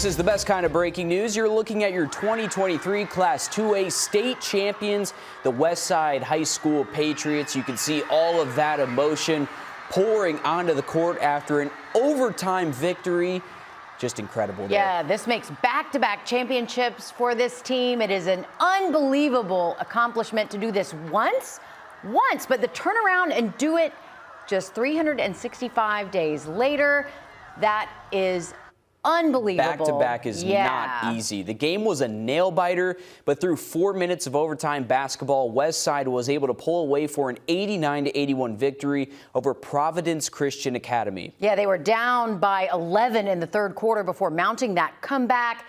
This is the best kind of breaking news. You're looking at your 2023 Class 2A state champions, the Westside High School Patriots. You can see all of that emotion pouring onto the court after an overtime victory. Just incredible there. Yeah, this makes back-to-back championships for this team. It is an unbelievable accomplishment to do this once, but the turnaround and do it just 365 days later, that is unbelievable. Back-to-back is not easy. The game was a nail-biter, but through 4 minutes of overtime basketball, Westside was able to pull away for an 89-81 victory over Providence Christian Academy. Yeah, they were down by 11 in the third quarter before mounting that comeback.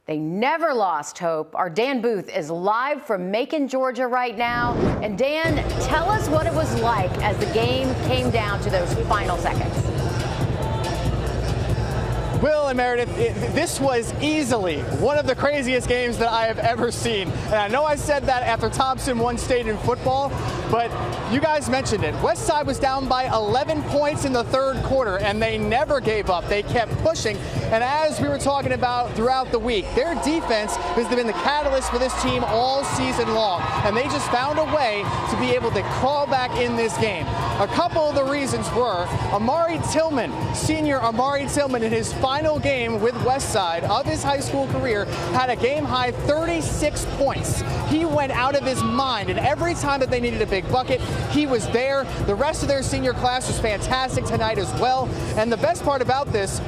They never lost hope. Our Dan Booth is live from Macon, Georgia right now. And Dan, tell us what it was like as the game came down to those final seconds. Will and Meredith, this was easily one of the craziest games that I have ever seen. And I know I said that after Thompson won state in football, but you guys mentioned it. Westside was down by 11 points in the third quarter, and they never gave up. They kept pushing. And as we were talking about throughout the week, their defense has been the catalyst for this team all season long. And they just found a way to be able to crawl back in this game. A couple of the reasons were Amari Tillman, senior Amari Tillman, in his final game with Westside of his high school career, had a game-high 36 points. He went out of his mind, and every time that they needed a big bucket, he was there. The rest of their senior class was fantastic tonight as well. And the best part about this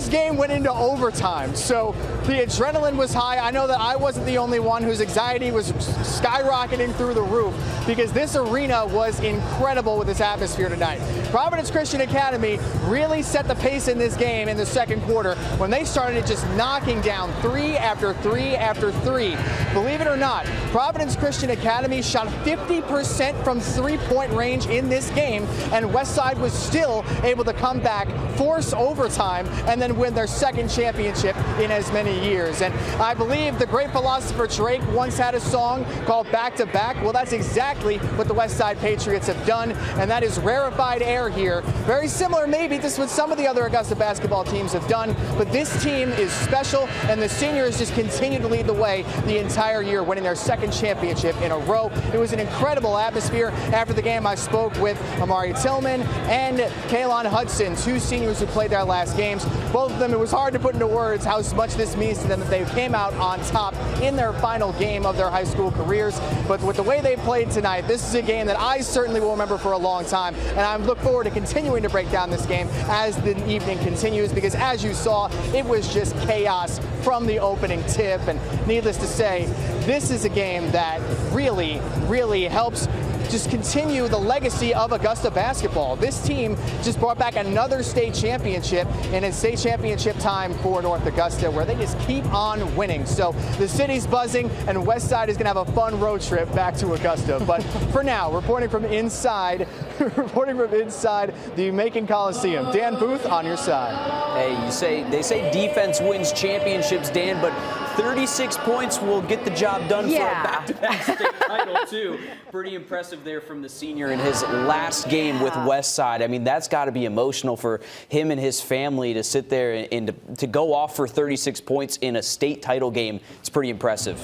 game went into overtime, so the adrenaline was high. I know that I wasn't the only one whose anxiety was skyrocketing through the roof because this arena was incredible with this atmosphere tonight. Providence Christian Academy really set the pace in this game in the second quarter when they started just knocking down three after three after three. Believe it or not, Providence Christian Academy shot 50% from three-point range in this game, and Westside was still able to come back, force overtime, and then win their second championship in as many years. And I believe the great philosopher Drake once had a song called Back to Back. Well, that's exactly what the Westside Patriots have done, and that is rarefied air here. Very similar maybe to what some of the other Augusta basketball teams have done, but this team is special, and the seniors just continue to lead the way the entire year, winning their second championship in a row. It was an incredible atmosphere. After the game, I spoke with Amari Tillman and Kaylon Hudson, two seniors who played their last games. Both of them, it was hard to put into words how much this means to them that they came out on top in their final game of their high school careers. But with the way they played tonight, this is a game that I certainly will remember for a long time. And I look forward to continuing to break down this game as the evening continues, because as you saw, it was just chaos from the opening tip. And needless to say, this is a game that really, really helps just continue the legacy of Augusta basketball. This team just brought back another state championship, and it's state championship time for North Augusta, where they just keep on winning. So the city's buzzing, and Westside is going to have a fun road trip back to Augusta. But for now, reporting from inside the Macon Coliseum, Dan Booth on your side. Hey, they say defense wins championships, Dan, but 36 points will get the job done for a back-to-back state title, too. Pretty impressive there from the senior in his last game with Westside. I mean, that's got to be emotional for him and his family to sit there and to go off for 36 points in a state title game. It's pretty impressive.